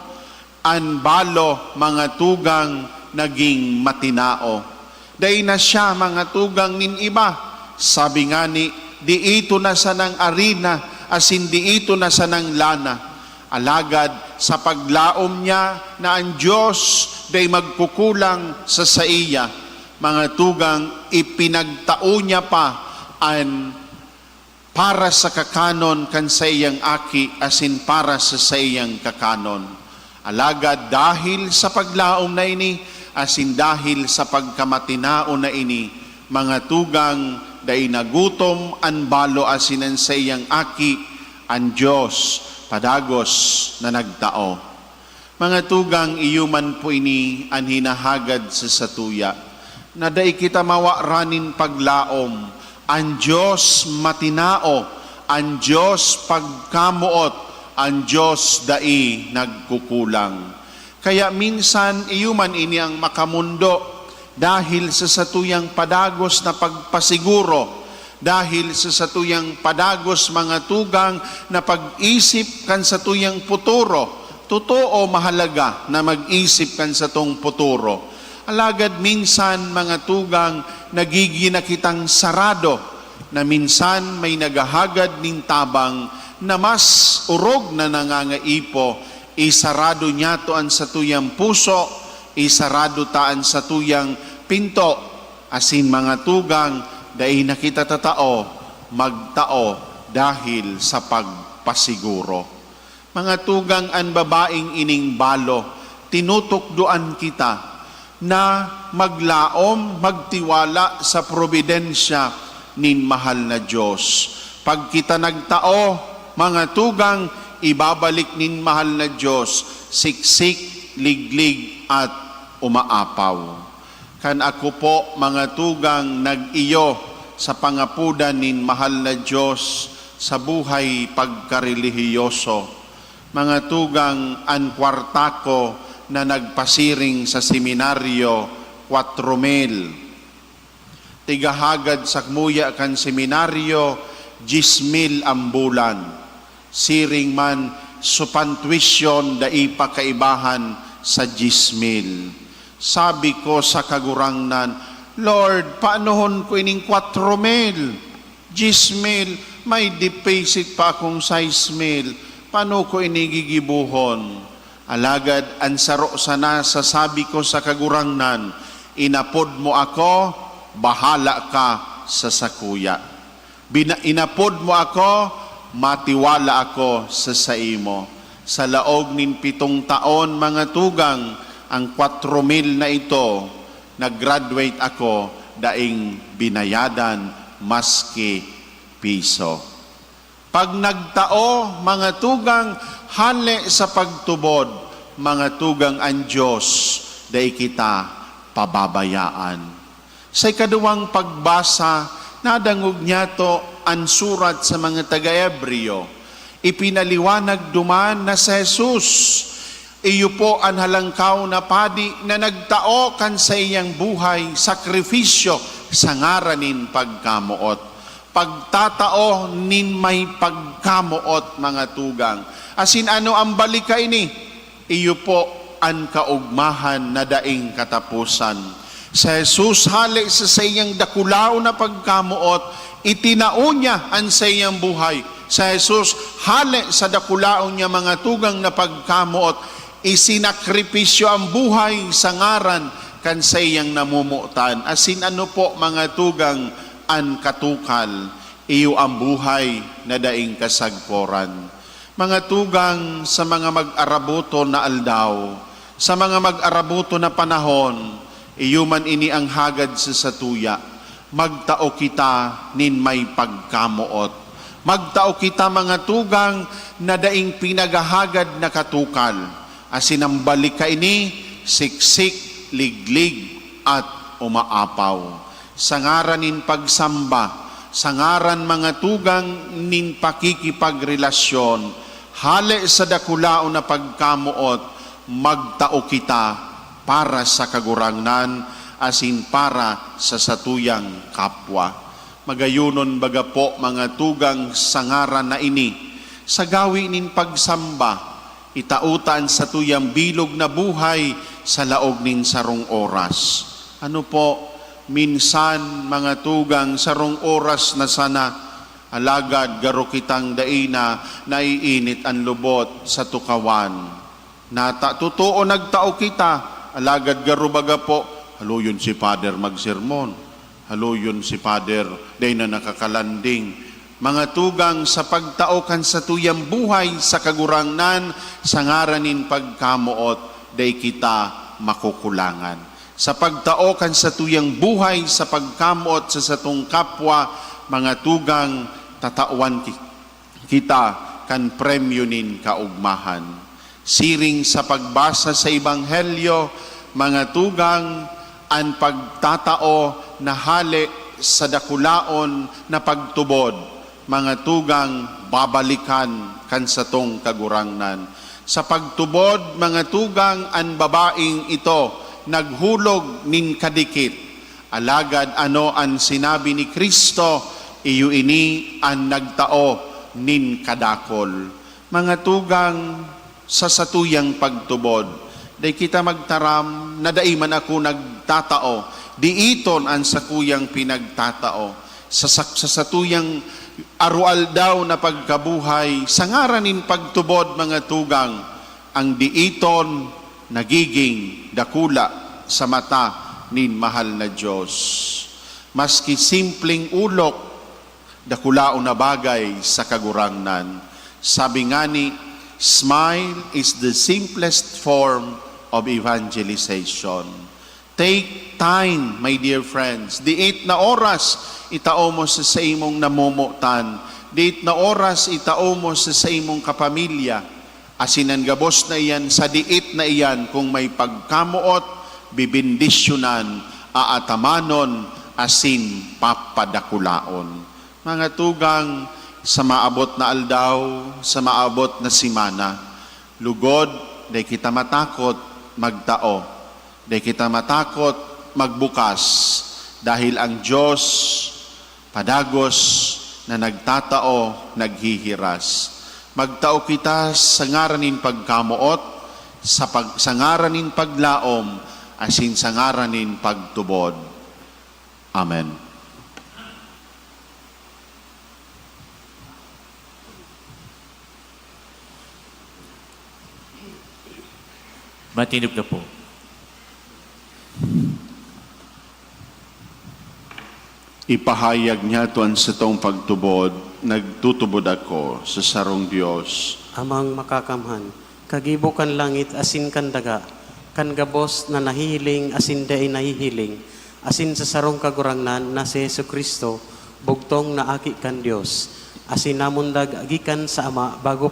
an balo mga tugang naging matinao. Dahil na siya mga tugang nin iba, sabi nga ni, di ito na sa ng arena, asin di ito na sa ng lana. Alagad sa paglaom niya na ang Diyos day magkukulang sa saiya, mga tugang ipinagtao niya pa an para sa kakanon kan sa iyang aki asin para sa iyang kakanon. Alagad dahil sa paglaom na ini asin dahil sa pagkamatinao na ini, mga tugang day nagutom an balo asin sa iyang aki, ang Diyos padagos na nagtao. Mga tugang, iyuman po ini ang hinahagad sa satuya, na day kita mawaranin paglaom, ang Diyos matinao, ang Diyos pagkamuot, ang Diyos dai nagkukulang. Kaya minsan, iyuman ini ang makamundo, dahil sa satuyang padagos na pagpasiguro, dahil sa satuyang padagos mga tugang na pag-isip kan satuyang puturo. Totoo mahalaga na mag-isip kan sa tong puturo. Alagad minsan mga tugang nagigina kitang sarado, na minsan may nagahagad ning tabang na mas urog na nangangaipo, isarado niya to ang satuyang puso, isarado taan satuyang pinto, asin mga tugang dahil nakita tatao, magtao dahil sa pagpasiguro. Mga tugang ang babaeng ining balo, tinutukduan kita na maglaom, magtiwala sa providensya nin mahal na Diyos. Pag kita nagtao, mga tugang, ibabalik nin mahal na Diyos, siksik, liglig at umaapaw. Kan ako po, mga tugang, nag-iyo sa pangapudan nin mahal na Diyos sa buhay pagkarelihiyoso. Mga tugang, ang kwarta ko na nagpasiring sa seminaryo, 4,000. Tigahagad sa kmuya kan seminaryo, 10,000 ang bulan. Siring man, supantuisyon da ipakaibahan sa 10,000. Sabi ko sa kagurangnan, Lord, paanohon ko ining 4,000? 10,000, may deposit pa akong 6,000. Paano ko inigigibuhon? Alagad, ansaro sana sasabi ko sa kagurangnan, inapod mo ako, bahala ka sa sakuya. Inapod mo ako, matiwala ako sa saimo. Sa laog nin 7 taon, mga tugang, ang 4,000 na ito, nag-graduate ako, daing binayadan maski piso. Pag nagtao, mga tugang, hali sa pagtubod, mga tugang ang Diyos, dahi kita pababayaan. Sa ikaduwang pagbasa, nadangog niya to ang surat sa mga taga-Ebreo. Ipinaliwanag duman na sa Jesus, iyo po ang halangkaw na padi na nagtao kan sa iyang buhay, sakrifisyo sa ngaranin pagkamuot. Pagtatao nin may pagkamuot, mga tugang. Asin ano ang balika ini? Iyo po ang kaugmahan na daing katapusan. Sa Jesus hali sa iyang dakulao na pagkamuot, itinao niya ang sa iyang buhay. Sa Jesus hali sa dakulao niya mga tugang na pagkamuot, isinakripisyo ang buhay sa ngaran kan sa iyang namumutan. Asin ano po mga tugang an katukal, iyo ang buhay na daing kasagporan. Mga tugang sa mga mag-arabuto na aldaw, sa mga mag-arabuto na panahon, iyo man ini ang hagad sa satuya, magtao kita nin may pagkamuot. Magtao kita mga tugang na daing pinagahagad na katukal. Asin ang balik ka ini, siksik, liglig, at umaapaw. Sa ngaran nin pagsamba, sa ngaran mga tugang nin pakikipagrelasyon, hali sa dakulao na pagkamuot, magtao kita para sa kagurangnan, asin para sa satuyang kapwa. Magayunon baga po mga tugang sa ngaran na ini, sa gawi nin pagsamba, itautan sa tuyang bilog na buhay sa laog nin sarong oras. Ano po, minsan mga tugang sarong oras na sana, alagad garo kitang daina, naiinit ang lubot sa tukawan. Totoo nagtao kita, alagad garo baga po, haluyon si Father magsermon, haluyon si Father day na nakakalanding. Mga tugang sa pagtaokan sa tuyang buhay sa kagurangnan, sa ngaranin pagkamuot, day kita makukulangan. Sa pagtaokan sa tuyang buhay sa pagkamuot sa satong kapwa, mga tugang tatawan kita kan premyo nin kaugmahan. Siring sa pagbasa sa Ebanghelyo, mga tugang ang pagtatao na hali sa dakulaon na pagtubod, mga tugang babalikan kan satong kagurangnan. Sa pagtubod, mga tugang ang babaeng ito naghulog nin kadikit. Alagad ano ang sinabi ni Kristo, iyo ini ang nagtao nin kadakol. Mga tugang sa satuyang pagtubod, day kita magtaram na daiman ako nagtatao, diiton ang sakuyang pinagtatao. Sa satuyang arual daw na pagkabuhay, sa ngaranin pagtubod mga tugang, ang diiton nagiging dakula sa mata nin mahal na Diyos. Maski simpleng ulok, dakulao na bagay sa kagurangnan. Sabi nga ni, smile is the simplest form of evangelization. Take time, my dear friends. Diit na oras, itao mo sa imong namumutan. Diit na oras, itao mo sa imong kapamilya. Asinan gabos na iyan, sa diit na iyan, kung may pagkamuot, bibindisyonan, aatamanon, asin papadakulaon. Mga tugang, sa maabot na aldaw, sa maabot na simana, lugod, day kita matakot, magtao. Day kita matakot, magbukas. Dahil ang Diyos, padagos, na nagtatao, naghihiras. Magtao kita sa ngaranin pagkamuot, sa ngaranin paglaom, asin sa ngaranin pagtubod. Amen. Matinog na po. Ipahayag niya tuan sa tong pagtubod, nagtutubod ako sa sarong Diyos. Amang makakamhan, kagibo kan langit asin kan daga, kan gabos na nahihiling asin day nahihiling, asin sa sarong kagurangnan na si Jesucristo, bugtong na aki kan Diyos, asin namundag agikan sa Ama bago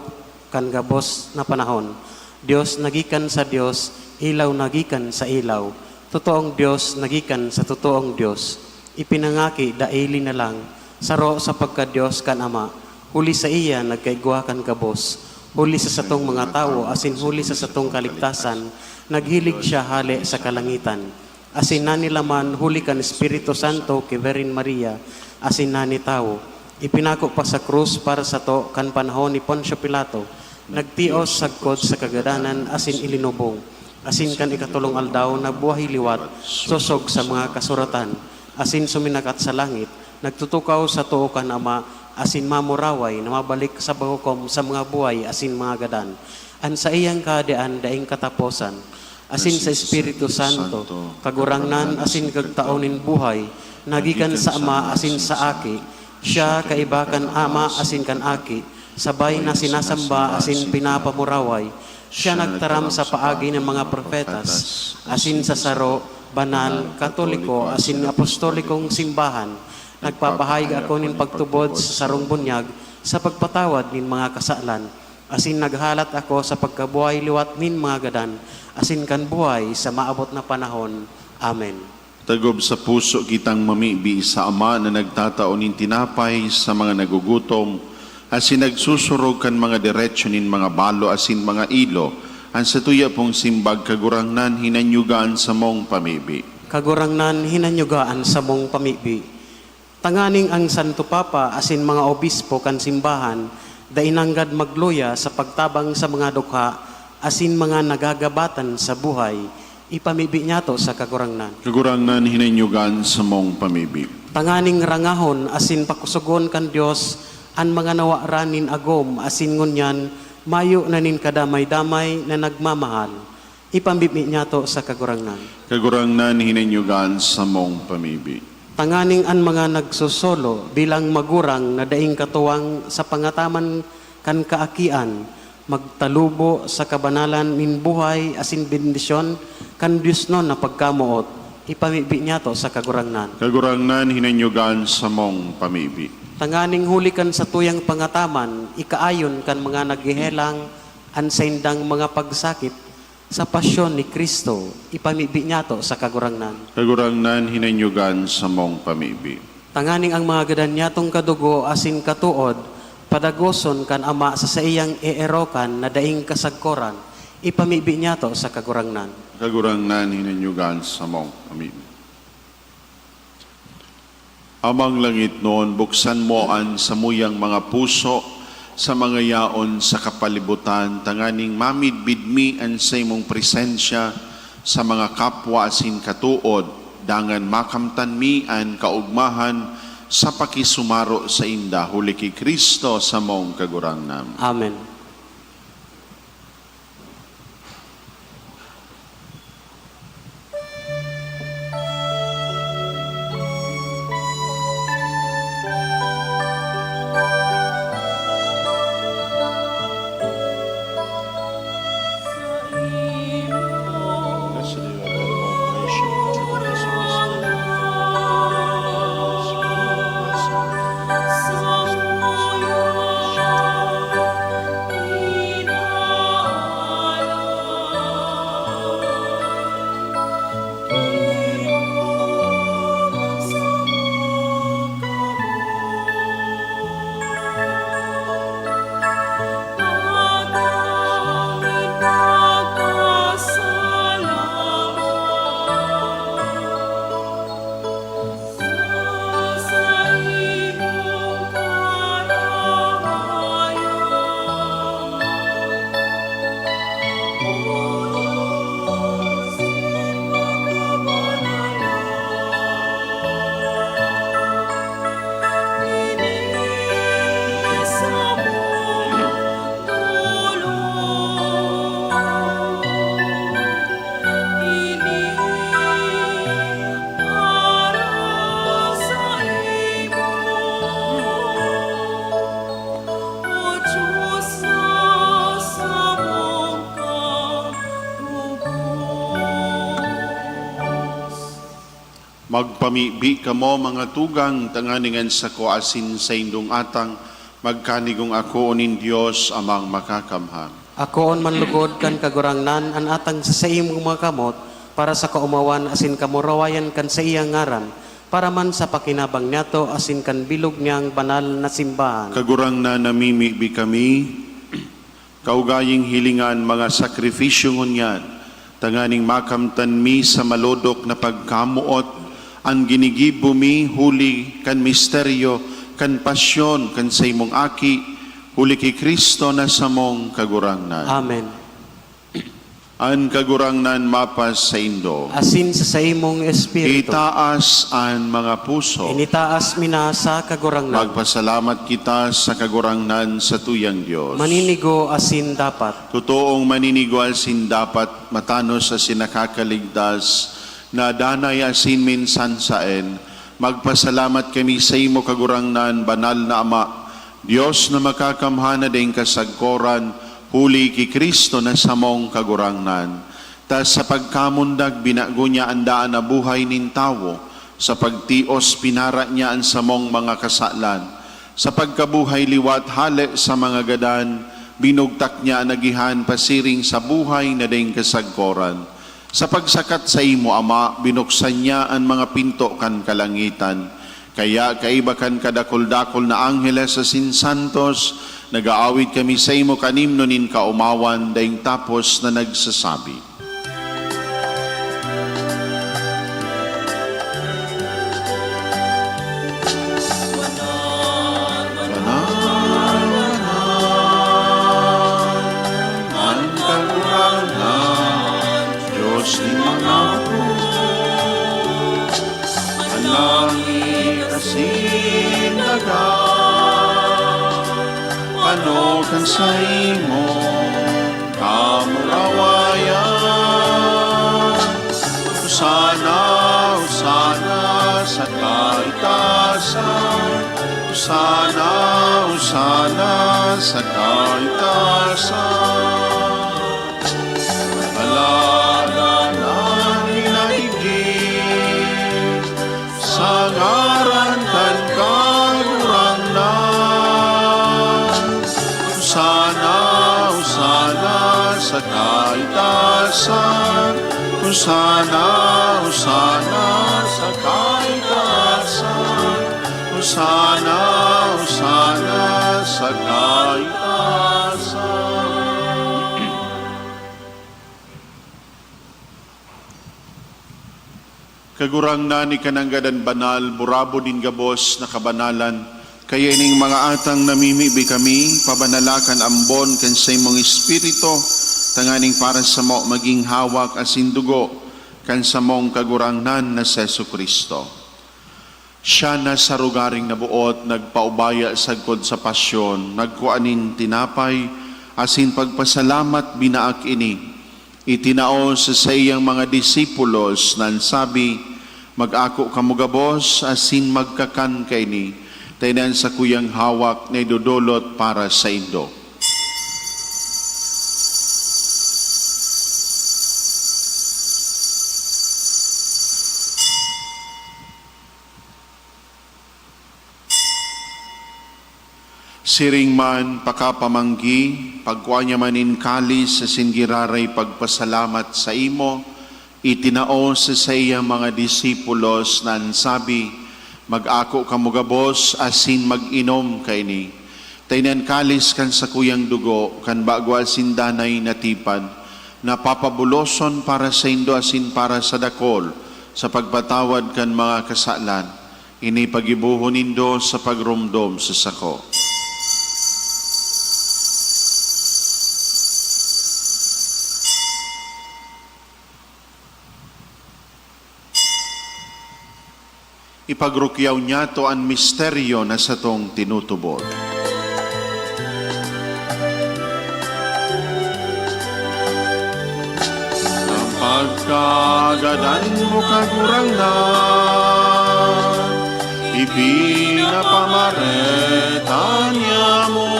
kan gabos na panahon. Diyos nagikan sa Diyos, ilaw nagikan sa ilaw, totoong Diyos nagikan sa totoong Diyos. Ipinangaki daili na lang, saro sa pagka-Diyos kan Ama, huli sa iya nagkaigwa kan kabos, huli sa satong mga tao, asin huli sa satong kaligtasan, naghilig siya hali sa kalangitan. Asin na nilaman huli kan Espiritu Santo kay Virgin Maria, asin na ni tao. Ipinako pa sa krus para sa to kan panahon ni Poncio Pilato, nagtios sagkod sa kagadanan asin ilinubong. asin kan ikatulong aldaw na buhay liwat, susog sa mga kasuratan, asin suminakat sa langit, nagtutukaw sa tuo kan Ama, asin mamuraway na mabalik sa bahukom sa mga buhay, asin mga gadan. An sa iyang kadean daing kataposan, asin sa Espiritu Santo, kagurangnan asin kagtaonin buhay, nagikan sa Ama asin sa Aki, siya kaiba kan Ama asin kan Aki, sabay na sinasamba asin pinapamuraway, siya nagtaram sa paagi ng mga propetas, asin sa saro, banal, katoliko, asin apostolikong simbahan, nagpapahayag ako nin pagtubod sa sarong bunyag, sa pagpatawad nin mga kasalan, asin naghalat ako sa pagkabuhay liwat nin mga gadan, asin kan buhay sa maabot na panahon. Amen. Tagob sa puso kitang mamibi sa Ama na nagtataonin tinapay sa mga nagugutom, asin nagsusurog kan mga diretsyo nin mga balo asin mga ilo, ang sa tuya pong simbag kagurangnan hinanyugaan sa mong pamibi. Kagurangnan hinanyugaan sa mong pamibi. Tanganing ang Santo Papa asin mga obispo kan simbahan, dainanggad magluya sa pagtabang sa mga dukha, asin mga nagagabatan sa buhay, ipamibi niya to sa kagurangnan. Kagurangnan hinanyugaan sa mong pamibi. Tanganing rangahon asin pakusugon kan Dios, an mga nawaranin agom asin ngunyan, mayo na nin kadamay-damay na nagmamahal, ipamibi niya to sa kagurangnan. Kagurangnan hinanyugaan sa mong pamibi. Tanganing an mga nagsusolo bilang magurang na daing katuwang sa pangataman kan kaakian, magtalubo sa kabanalan nin buhay asin bendisyon kan Dios no na pagkamuot, ipamibi niya to sa kagurangnan. Kagurangnan hinanyugaan sa mong pamibi. Tanganing hulikan sa tuyang pangataman, ikaayon kan mga naghihelang ansaindang mga pagsakit sa pasyon ni Kristo, ipamibi niya to sa kagurangnan. Kagurangnan hinanyugaan sa mong pamibi. Tanganing ang mga gadan niya tong kadugo asin katuod, padagoson kan Ama sa iyang eerokan na daing kasagkoran, ipamibi niya to sa kagurangnan. Kagurangnan hinanyugaan sa mong pamibi. Amang langit noon, buksan mo ang samuyang mga puso sa mga yaon sa kapalibutan, tanganing mamidbid mi ang sa imong presensya sa mga kapwa asin katuod, dangan makamtan mi ang kaugmahan sa pakisumaro sa inda, huli kay Kristo sa mong kagurangnan. Amen. Magpamibi kamo mga tugang tanganingan sa ko asin sa indong atang, magkanigong ako onin Dios amang makakamhang. Ako on manlugod kan kagurangnan an atang sa imong mga kamot, para sa kaumawan asin kamurawayan kan sa iyang ngaran, para man sa pakinabang niyato asin kan bilog niyang banal na simbahan. Kagurang na namimibi kami, kaugaying hilingan mga sakripisyo ngunyan, tanganing makamtan mi sa malodok na pagkamuot, ang ginigibo mi huli kan misteryo, kan pasyon, kan sa imong aki, huli kay Kristo na sa mong kagurangnan. Amen. An kagurangnan mapas sa Indo. asin sa imong espiritu. Itaas an mga puso. Initaas mina sa kagurangnan. Magpasalamat kita sa kagurangnan sa tuyang Diyos. Maninigo asin dapat. Totoong maninigo asin dapat matanos sa sinakakaligtas na danay asin minsan saen. Magpasalamat kami sa imo kagurangnan, banal na Ama, Diyos na makakamhana ding kasagkoran, huli ki Kristo na samong kagurangnan. Tas sa pagkamundag binago niya ang daan na buhay nin tawo, sa pagtios pinara niya ang samong mga kasalan. Sa pagkabuhay liwat hale sa mga gadan, binugtak niya ang nagihan pasiring sa buhay na ding kasagkoran. Sa pagsakat sa imo Ama, binuksan niya ang mga pinto kan kalangitan. Kaya kaiba kan kadakol-dakol na angheles sa sinsantos, nag-aawit kami sa imo kanimnonin kaumawan, daing tapos na nagsasabi. Ang kagurangnan, Diyos ni mga ang langit asin dagat, panokan sa imo kamurawayan. Usana, usana sa kaitasan, usana, usana sa kaitasan. Alaala ng inaigid, sa ngaran kan kagurangnan. Usana, usana sa kaitasan, usana, usana sa kaitasan, usana, usana sa kaitasan. Kagurangnan ni kananggadan banal, burabo din gabos na kabanalan, kaya ining mga atang namimibi kami, pabanalakan ambon kan sa imong espiritu, tanganing para sa mo maging hawak asin dugo, kan sa mong kagurangnan na sa Jesucristo. Siya na sa rugaring nabuot, nagpaubaya sagkod sa pasyon, nagkuanin tinapay, asin pagpasalamat binaak ini. Itinao sa iyang mga disipulos nan sabi, mag-ako kamugabos asin magkakan kay ni, tainan sa kuyang hawak na idudulot para sa Indo. Siring man pakapamanggi, pagkuha niya manin kalis sa singiraray pagpasalamat sa imo, itinao sa iyang mga disipulos nan sabi, mag-ako kamugabos asin mag-inom kay ni. Tainan kalis kan sa kuyang dugo, kan bago asin danay natipan, napapabuloson para sa Indo asin para sa dakol, sa pagpatawad kan mga kasalan. Ini pagibuhon nindo sa pagrumdom sa sako. Ipagrukyaw niya to ang misteryo na sa tong tinutubod. Ang pagkagadan mo kagurangnan, ipinapamaretan niya mo.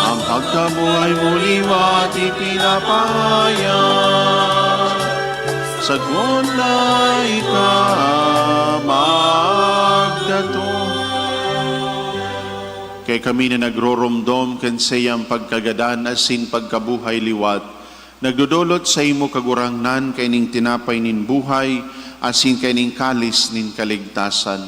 Ang pagkabuhay mo liwat ipinapayan, sagwan na magdato. Kay kami na nagroromdom kan sayang pagkagadan asin pagkabuhay liwat, nagdudulot sa imo kagurangnan kay ning tinapay nin buhay asin kay ning kalis nin kaligtasan.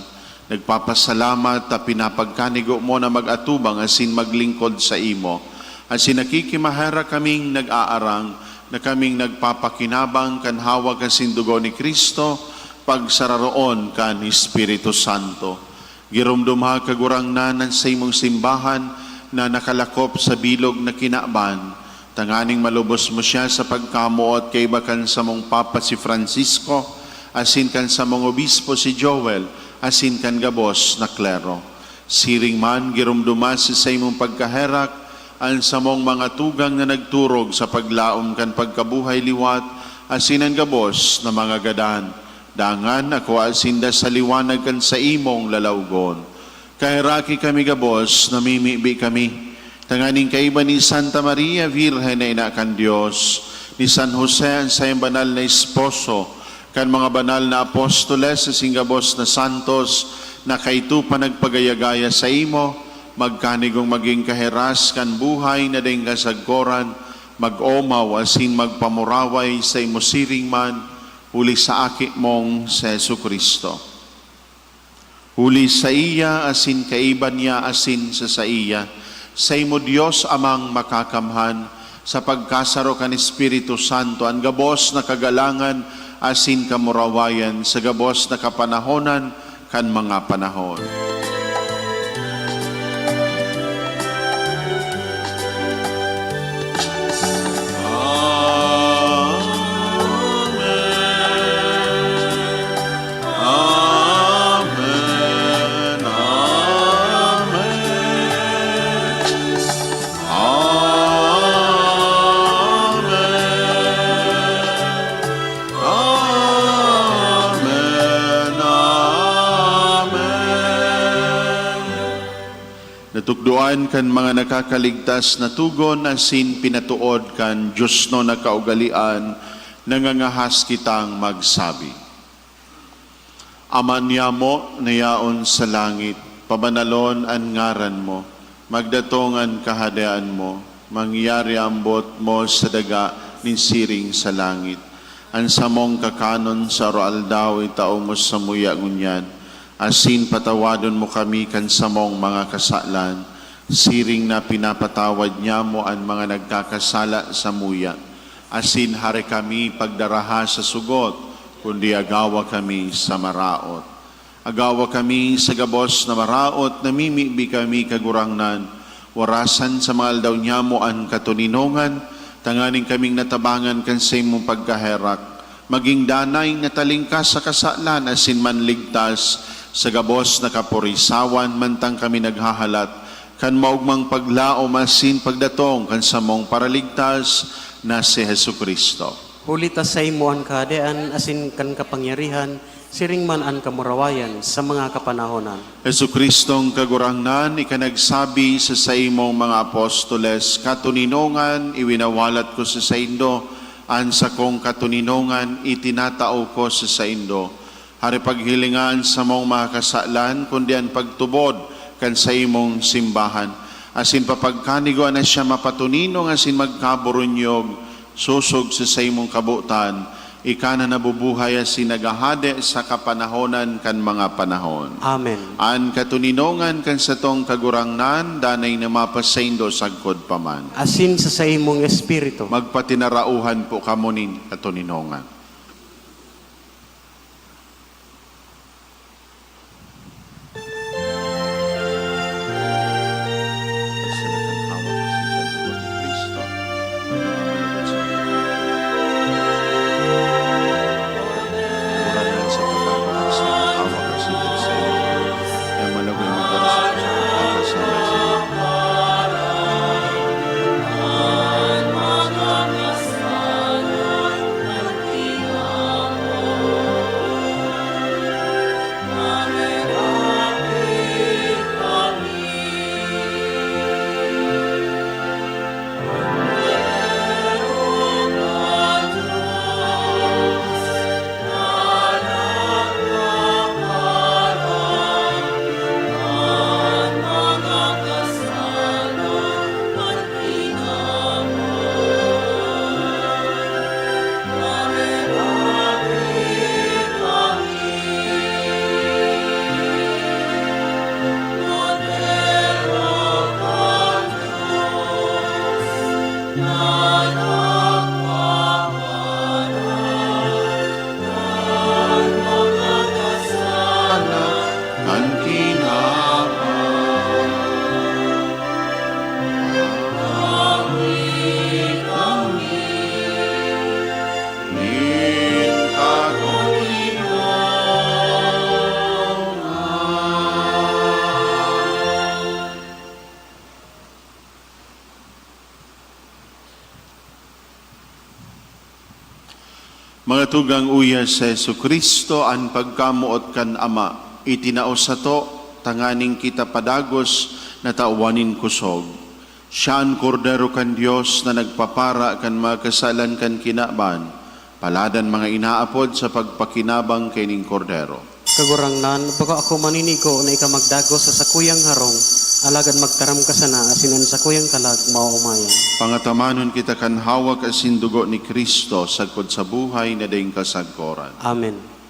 Nagpapasalamat ta pinapagkanigo mo na magatubang asin maglingkod sa imo. Asin nakikimahara kaming nag-aarang na kaming nagpapakinabang kan hawag asin dugo ni Kristo, pagsararoon kan Espiritu Santo. Girumdumha kagurangnan sa imong simbahan na nakalakop sa bilog na kinaaban, Tanganing malubos mo siya sa pagkamuot kay bakan sa mong Papa si Francisco, asin kan sa mong obispo si Joel, asin kan gabos na klero. Siring man, girumduma sa imong pagkaherak, ang sa mong mga tugang na nagturog sa paglaom kan pagkabuhay liwat, asin ang gabos na mga gadan. Dangan ako asinda sa liwanag kan sa imong lalawgon. Kahiraki kami gabos, namimibi kami. Tanganing kaiba ni Santa Maria, Virgen na ina kan Diyos, ni San Jose ang sayang banal na esposo, kan mga banal na apostoles sa singgabos na santos, na kaitu pa nagpagayagaya sa imo, magkanigong maging kaheras kan buhay na ding kasagkoran, mag-omaw asin magpamuraway sa imo siring man, huli sa aki mong sa Jesucristo. Huli sa iya asin kaiban niya asin sa iya, sa imo Diyos amang makakamhan, sa pagkasaro kan Espiritu Santo, ang gabos na kagalangan asin kamurawayan, sa gabos na kapanahonan kan mga panahon. Natukduan kan mga nakakaligtas na tugon asin pinatuod kan Diyos no nakaugalian, nangangahas kitang magsabi. Ama niyamo nayaon sa langit, pabanalon an ngaran mo, magdatong an kahadaan mo, mangyari ambot mo sa daga ni siring sa langit. An samong kakanon sa roaldaw itao mo sa muya ngunyan, asin patawadon mo kami kan samong mga kasalan, siring na pinapatawad niya mo ang mga nagkakasala sa muya. Asin hari kami pagdaraha sa sugot, kundi agawa kami sa maraot. Agawa kami sa gabos na maraot, namimibi kami kagurangnan, warasan sa mga aldaw niya mo ang katuninongan, tanganing kaming natabangan kan sa imong pagkaherak, maging danay na talingkas sa kasalan, asin manligtas, sa gabos na kapurisawan, mantang kami naghahalat, kan maugmang paglaom asin pagdatong kan samong paraligtas na si Jesucristo. Huli ta sa imo ang kahadean, asin kan kapangyarihan, siring man ang kamurawayan sa mga kapanahonan. Jesucristong kagurangnan, ikanagsabi sa imong mga apostoles, katuninongan, iwinawalat ko sa indo, an sa kong katuninongan, itinatao ko sa indo. Hari paghilingan sa mong mga kasalan, kundi ang pagtubod kan sa imong simbahan. Asin papagkaniguan na siya mapatuninong, asin magkaburunyog, susog sa imong kabutan, ika na nabubuhay asin nagahade sa kapanahonan kan mga panahon. Amen. An katuninongan kan sa tong kagurangnan, danay na mapasaindo sagkod paman. Asin sa imong espiritu. Magpatinarauhan po kamo nin katuninongan. Mga tugang uyas sa Yesu Kristo, ang pagkamuot kan Ama, itinaos sa to, tanganing kita padagos na tauwanin kusog. Siya ang kordero kan Diyos na nagpapara kan mga kasalan kan kinaban, paladan mga inaapod sa pagpakinabang kay ning kordero. Kagurangnan, baka ako maninigo na ikamagdagos sa sakuyang harong, alagad magtaram ka sana, asinan sakuyang kalag, maumayan. Pangatamanon kita kan hawak asin dugo ni Kristo sagkod sa buhay na daing kasagkoran. Amen.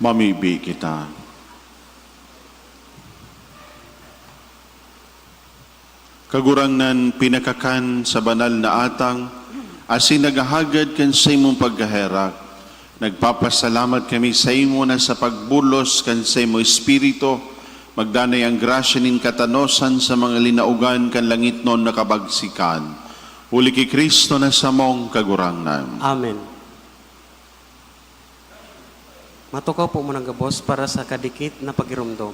Mamibi kita. Kagurangnan pinakakan sa banal na atang, asin nagahagad kan sa imong paggaherak. Nagpapasalamat kami sa imo na sa pagbulos kan sa imo espiritu, magdanay ang grasya nin katanosan sa mga linaugan kan langit non nakabagsikan. Uli kay Kristo na sa mong kagurangnan. Amen. Matukaw po muna gabos para sa kadikit na pagirumdom.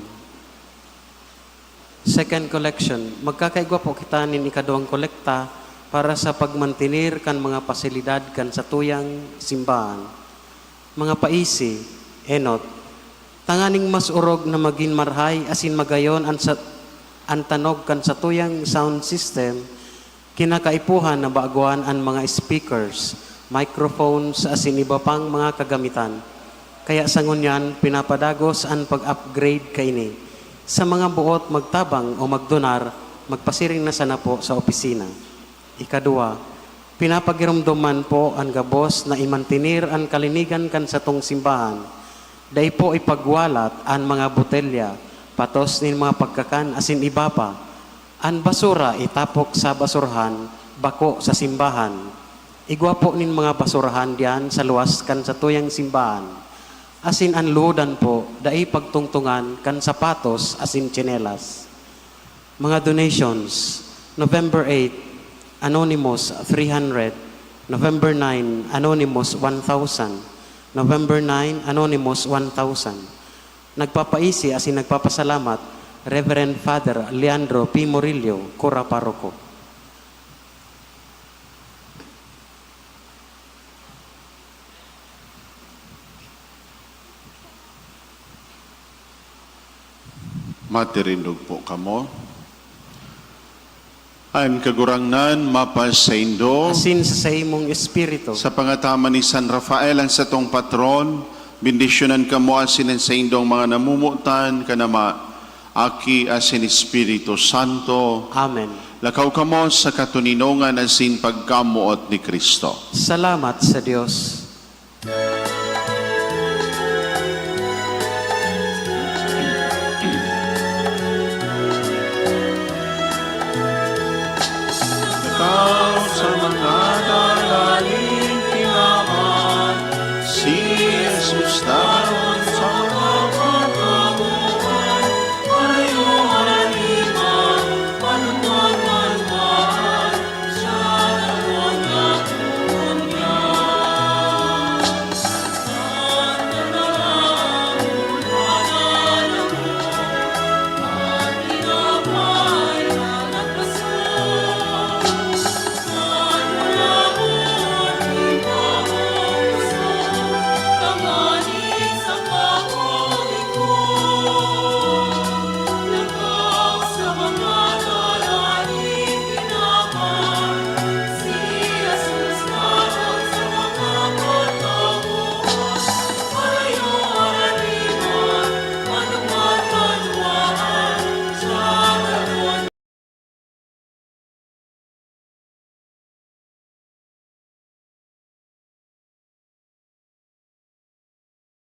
Second collection, magkakaigwa po kita nin ikaduhang kolekta para sa pagmantinir kan mga pasilidad kan sa tuyang simbahan. Mga paisi, enot, tanganing mas urog na maging marhay asin magayon ang tanog kan sa tuyang sound system, kinakaipuhan na baguan ang mga speakers, microphones asin iba pang mga kagamitan. Kaya sa ngunyan, pinapadagos ang pag-upgrade kaini. Sa mga buot magtabang o magdonar, magpasiring na sana po sa opisina. Ikadua, pinapagirumduman po ang gabos na imantinir ang kalinigan kan sa tong simbahan. Dahil po ipagwalat ang mga botelya, patos nin mga pagkakan asin iba pa. Ang basura itapok sa basurhan, bako sa simbahan. Igwa po nin mga basurahan diyan sa luwas kan sa tuyang simbahan. Asin ang ludan po, dai pagtungtungan kan sapatos asin tsinelas. Mga donations, November 8, Anonymous 300, November 9, Anonymous 1,000, November 9, Anonymous 1,000. Nagpapaisi asin nagpapasalamat, Reverend Father Leandro P. Murillo, Cura Parroco. Matirindog po kamo. Ang kagurangnan mapas sa Indo, Asin sa imong espiritu, sa pangatama ni San Rafael ang sa tong patron, bendisyonan kamo asin sa indong mga namumutan, kanama, aki asin Espiritu Santo. Amen. Lakaw kamo sa katuninongan asin pagkamuot ni Kristo. Salamat sa Diyos.